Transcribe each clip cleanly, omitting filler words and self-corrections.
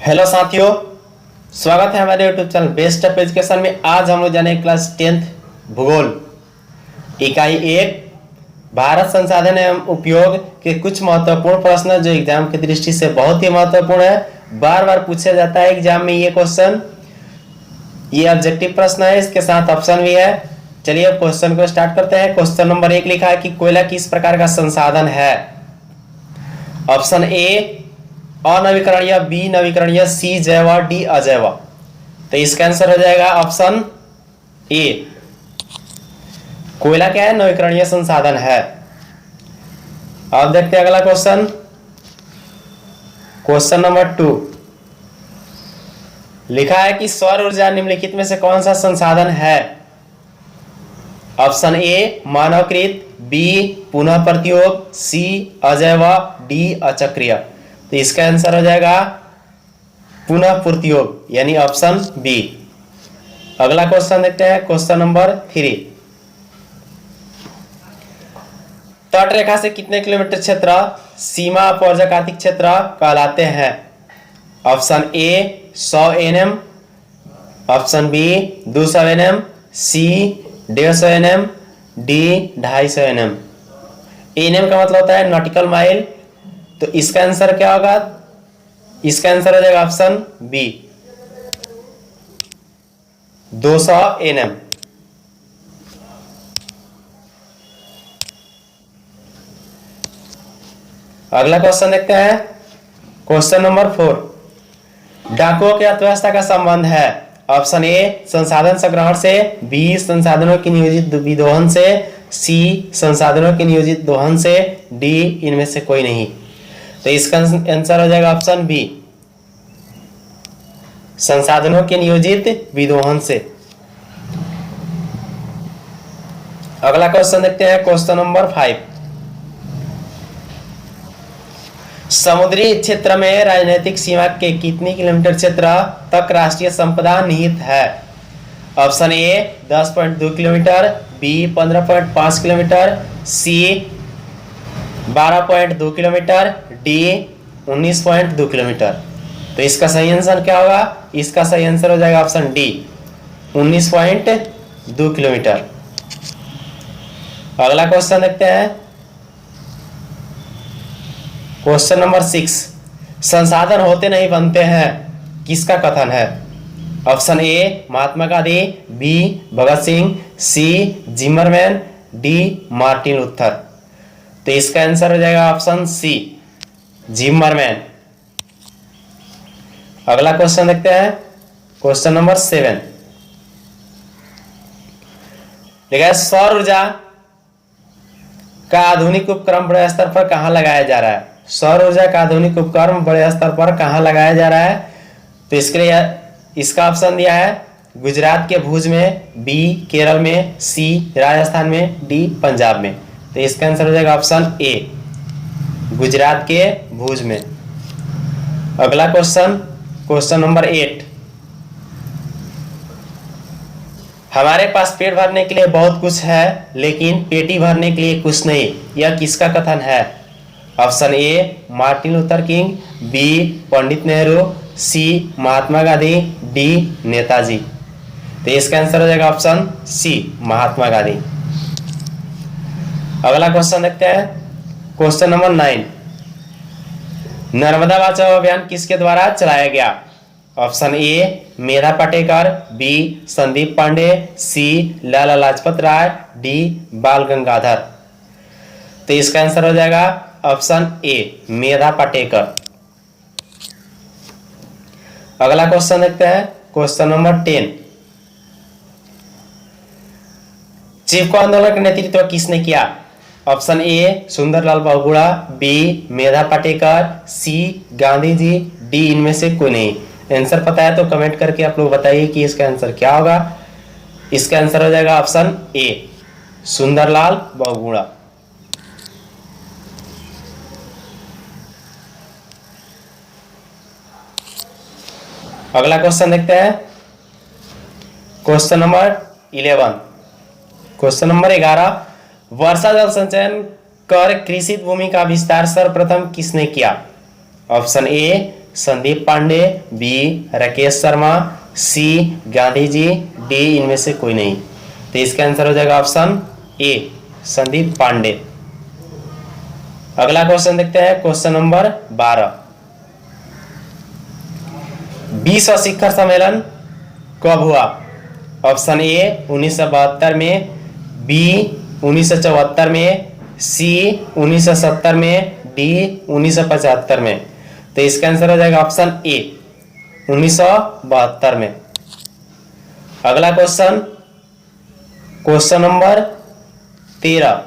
Hello साथियों, स्वागत है हमारे YouTube channel best of education में। आज हम लोग जाने क्लास 10th भूगोल इकाई 1 भारत संसाधन एवं उपयोग के कुछ महत्वपूर्ण प्रश्न जो एग्जाम की दृष्टि से बहुत ही महत्वपूर्ण है। बार बार पूछा जाता है एग्जाम में ये क्वेश्चन। ये ऑब्जेक्टिव प्रश्न है, इसके साथ ऑप्शन भी है। चलिए अब क्वेश्चन को स्टार्ट करते हैं। क्वेश्चन नंबर 1 लिखा है कि कोयला किस प्रकार का संसाधन है। ऑप्शन ए अनवीकरणीय, बी नवीकरणीय, सी जैव, डी अजैव। तो इसका आंसर हो जाएगा ऑप्शन ए। कोयला क्या है? नवीकरणीय संसाधन है। अब देखते हैं अगला क्वेश्चन। क्वेश्चन नंबर 2 लिखा है कि सौर ऊर्जा निम्नलिखित में से कौन सा संसाधन है। ऑप्शन ए मानवकृत, बी पुनः प्रत्योग, सी अजैव, डी अचक्रीय। तो इसका आंसर हो जाएगा पुनः प्रत्योग यानी ऑप्शन बी। अगला क्वेश्चन देखते हैं। क्वेश्चन नंबर 3 तट रेखा से कितने किलोमीटर क्षेत्र सीमा अपवर्जकातिक क्षेत्र कहलाते हैं। Option A 100 nm, option B 200 nm, C 150 nm, D 250 nm। nm का मतलब होता है नॉटिकल माइल। तो इसका आंसर क्या होगा? इसका आंसर हो जाएगा ऑप्शन बी 200 nm। अगला क्वेश्चन देखते हैं। क्वेश्चन नंबर 4 डाकुओं की अर्थव्यवस्था का संबंध है। ऑप्शन ए संसाधन संग्रहण से, बी संसाधनों की नियोजित विदोहन से, सी संसाधनों के नियोजित दोहन से, डी इनमें से कोई नहीं। तो इसका आंसर हो जाएगा ऑप्शन बी संसाधनों के नियोजित विदोहन से। अगला क्वेश्चन देखते हैं। क्वेश्चन नंबर 5 समुद्री क्षेत्र में राजनीतिक सीमा के कितनी किलोमीटर क्षेत्र तक राष्ट्रीय संपदा निहित है। Option A 10.2 kilometre, B 15.5 kilometre, C 12.2 kilometre, D 19.2 kilometre. तो इसका सही आंसर क्या होगा? इसका सही आंसर हो जाएगा ऑप्शन डी 19.2 किलोमीटर। अगला क्वेश्चन देखते हैं। क्वेश्चन नंबर 6 संसाधन होते नहीं बनते हैं किसका कथन है। Option A Mahatma Gandhi, B Bhagat Singh, C Zimmerman, D Martin Luther. तो इसका आंसर हो जाएगा ऑप्शन सी जिमरमैन। अगला क्वेश्चन देखते हैं। क्वेश्चन नंबर 7 देखिए सौर ऊर्जा का आधुनिक उपकरण बड़े स्तर पर कहां लगाया जा रहा है। सौर ऊर्जा का आधुनिक उपकरण बड़े स्तर पर कहां लगाया जा रहा है। तो इसके लिए इसका ऑप्शन दिया है गुजरात के भुज में, बी केरल में, सी राजस्थान में, डी पंजाब में। तो इसका आंसर हो जाएगा ऑप्शन ए गुजरात के भुज में। अगला क्वेश्चन क्वेश्चन नंबर 8 हमारे पास पेट भरने के लिए बहुत कुछ है लेकिन पेटी भरने के लिए कुछ नहीं, यह किसका कथन है। Option A Martin Luther King, B Pandit Nehru, C Mahatma Gandhi, D Netaji. तो इसका आंसर हो जाएगा ऑप्शन सी महात्मा गांधी। अगला क्वेश्चन देखते हैं। क्वेश्चन नंबर 9 नर्मदा बचाओ अभियान किसके द्वारा चलाया गया। Option A Medha Patkar, B Sandeep Pandey, C Lala Lajpat Rai, D Bal Gangadhar. तो इसका आंसर हो जाएगा ऑप्शन ए मेधा पाटेकर। अगला क्वेश्चन देखते हैं। क्वेश्चन नंबर 10 चिपको आंदोलन का नेतृत्व किसने किया। Option A Sunderlal Bahuguna, B Medha Patkar, C Gandhi ji, D इनमें से कोई नहीं। आंसर पता है तो कमेंट करके आप लोग बताइए कि इसका आंसर क्या होगा। इसका आंसर हो जाएगा ऑप्शन ए सुंदरलाल बहुगुणा। अगला क्वेश्चन देखते हैं। क्वेश्चन नंबर 11 क्वेश्चन नंबर 11 वर्षा जल संचयन कर कृषि भूमि का विस्तार सर्वप्रथम किसने किया। Option A Sandeep Pandey, B Rakesh Sharma, C Gandhi ji, D इनमें से कोई नहीं। तो इसका आंसर हो जाएगा ऑप्शन ए संदीप पांडे। अगला क्वेश्चन देखते हैं, क्वेश्चन नंबर 12। विश्व शिखर सम्मेलन कब हुआ? ऑप्शन ए 1972 में, बी 1974 में, सी 1970 में, डी 1975 में। तो इसका आंसर हो जाएगा ऑप्शन ए 1972 में। अगला क्वेश्चन, क्वेश्चन नंबर 13।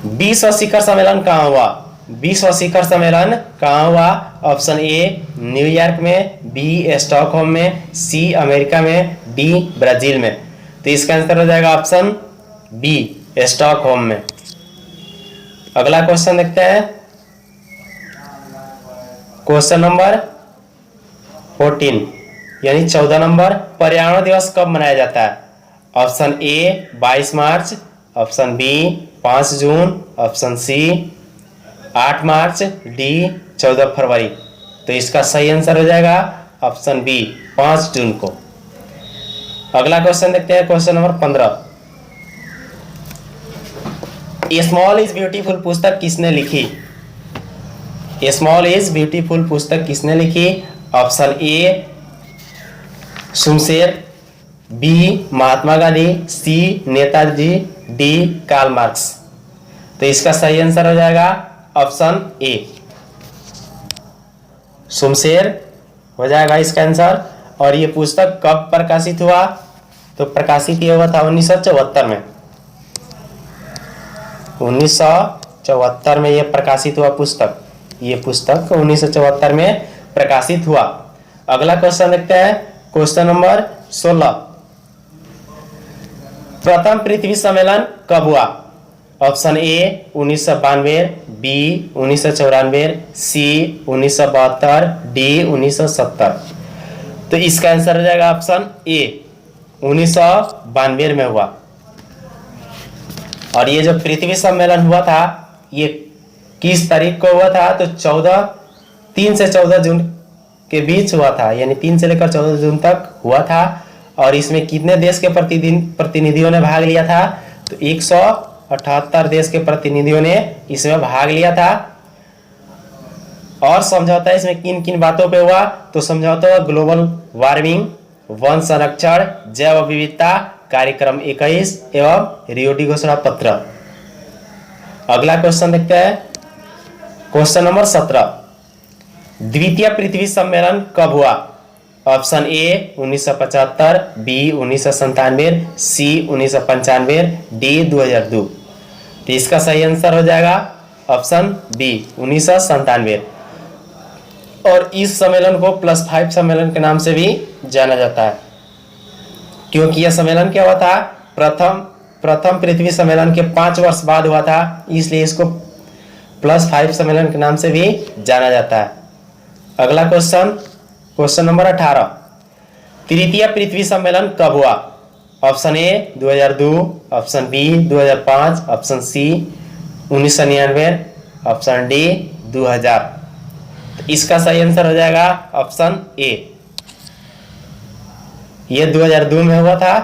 विश्व शिखर सम्मेलन कहाँ हुआ? विश्व शिखर सम्मेलन कहाँ हुआ? ऑप्शन ए न्यूयॉर्क में, बी स्टॉकहोम में, सी अमेरिका में, डी ब्राजील में। तो इसका आंसर हो जाएगा ऑप्शन बी स्टॉकहोम में। अगला क्वेश्चन देखते हैं, क्वेश्चन नंबर 14 यानी 14 नंबर। पर्यावरण दिवस कब मनाया जाता है? Option A 22 March, option B 5 June, option C 8 March, D 14 फरवरी। तो इसका सही आंसर हो जाएगा ऑप्शन बी 5 जून को। अगला क्वेश्चन देखते हैं, question number 15। Small is beautiful पुस्तक किसने लिखी? स्मॉल इज ब्यूटीफुल पुस्तक किसने लिखी? Option A Shamsher, B Mahatma Gandhi, C Netaji, D Karl Marx. तो इसका सही आंसर हो जाएगा ऑप्शन ए शुमशेर हो जाएगा इसका आंसर। और ये पुस्तक कब प्रकाशित हुआ? तो प्रकाशित ये हुआ था 1974 में। 1974 में ये प्रकाशित हुआ पुस्तक। ये पुस्तक 1974 में प्रकाशित हुआ। अगला क्वेश्चन देखते हैं, क्वेश्चन नंबर 16। प्रथम पृथ्वी सम्मेलन कब हुआ? Option A 1992, B 1994, C 1972, D 1970। तो इसका आंसर हो जाएगा ऑप्शन ए 1992 में हुआ। और ये जो पृथ्वी सम्मेलन हुआ था ये किस तारीख को हुआ था? तो 3 से 14 जून के बीच हुआ था, यानी 3 से लेकर 14 जून तक हुआ था। और इसमें कितने देश के प्रतिनिधियों ने भाग लिया था? तो 178 देश के प्रतिनिधियों ने इसमें भाग लिया था। और समझौता इसमें किन किन बातों पे हुआ? तो समझौता ग्लोबल वार्मिंग, वन संरक्षण, जैव विविधता, कार्यक्रम 21 एवं रियो डी घोषणा पत्र। अगला क्वेश्चन देखते हैं, क्वेश्चन नंबर 17। द्वितीय पृथ्वी सम्मेलन कब हुआ? Option A 1975, B 1997, C 1995, D 2002। तो इसका सही आंसर हो जाएगा ऑप्शन बी 1997। और इस सम्मेलन को +5 सम्मेलन के नाम से भी जाना जाता है, क्योंकि यह सम्मेलन क्या हुआ था? प्रथम पृथ्वी सम्मेलन के 5 वर्ष बाद हुआ था, इसलिए इसको +5 सम्मेलन के नाम से भी जाना जाता है। अगला क्वेश्चन, क्वेश्चन नंबर 18। तृतीय पृथ्वी सम्मेलन कब हुआ? Option A 2002, option B 2005, option C 1999, option D 2000। तो इसका सही आंसर हो जाएगा ऑप्शन ए, ये 2002 में हुआ था।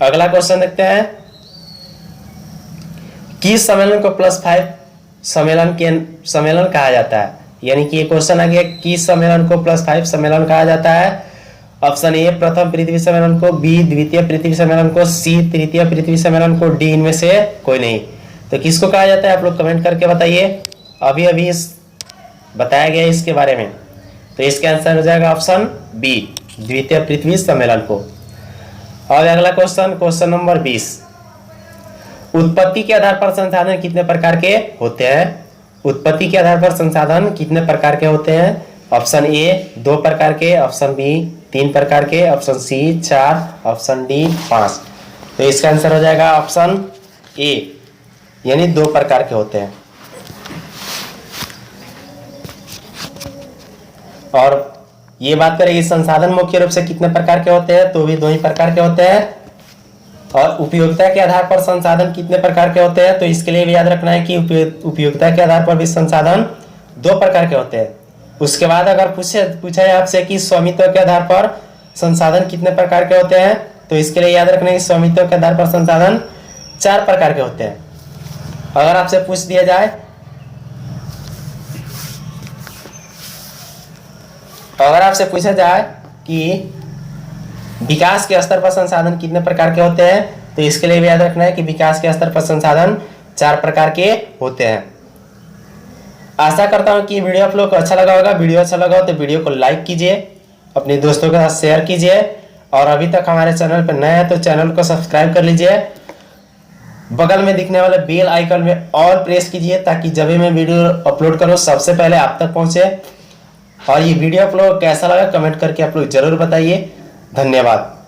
अगला क्वेश्चन देखते हैं, किस सम्मेलन को +5 सम्मेलन कहा जाता है? यानी कि ये क्वेश्चन आ गया, किस सम्मेलन को +5 सम्मेलन कहा जाता है? ऑप्शन ए प्रथम पृथ्वी सम्मेलन को, बी द्वितीय पृथ्वी सम्मेलन को, सी तृतीय पृथ्वी सम्मेलन को, डी इनमें से कोई नहीं। तो किसको कहा जाता है? आप लोग कमेंट करके बताइए। अभी इस बताया गया इसके बारे में। तो इसका आंसर हो जाएगा ऑप्शन बी द्वितीय पृथ्वी सम्मेलन को। और अगला क्वेश्चन, क्वेश्चन नंबर 20। उत्पत्ति के आधार पर संसाधन कितने प्रकार के होते हैं? उत्पत्ति के आधार पर संसाधन कितने प्रकार के होते हैं? ऑप्शन ए 2 प्रकार के, ऑप्शन बी 3 प्रकार के, ऑप्शन सी 4, ऑप्शन डी 5। तो इसका आंसर हो जाएगा ऑप्शन ए, यानी 2 प्रकार के होते हैं। और ये बात करें संसाधन मुख्य रूप से कितने प्रकार के होते हैं, तो भी 2 ही प्रकार के होते हैं। और उपयोगिता के आधार पर संसाधन कितने प्रकार के होते हैं, तो इसके लिए भी याद रखना है कि उपयोगिता के आधार पर भी संसाधन दो प्रकार के होते हैं। उसके बाद अगर पूछा है आपसे कि स्वामित्व के आधार पर संसाधन कितने प्रकार के होते हैं, तो इसके लिए याद रखना कि स्वामित्व के आधार पर संसाधन 4 प्रकार के होते हैं। अगर आपसे पूछ दिया जाए, अगर आपसे पूछा जाए कि विकास के स्तर पर संसाधन कितने प्रकार के होते हैं, तो इसके लिए भी याद रखना है कि विकास के स्तर पर संसाधन 4 प्रकार के होते हैं। आशा करता हूं कि वीडियो आप लोग को अच्छा लगा होगा। वीडियो अच्छा लगा हो तो वीडियो को लाइक कीजिए, अपने दोस्तों के साथ शेयर कीजिए, और अभी तक हमारे चैनल पर नए हैं तो चैनल को सब्सक्राइब कर लीजिए। बगल में दिखने वाले बेल आइकन में ऑल प्रेस कीजिए ताकि जब भी मैं वीडियो अपलोड करूं सबसे पहले आप तक पहुंचे। और ये वीडियो आप लोग कैसा लगा कमेंट करके आप लोग जरूर बताइए। धन्यवाद।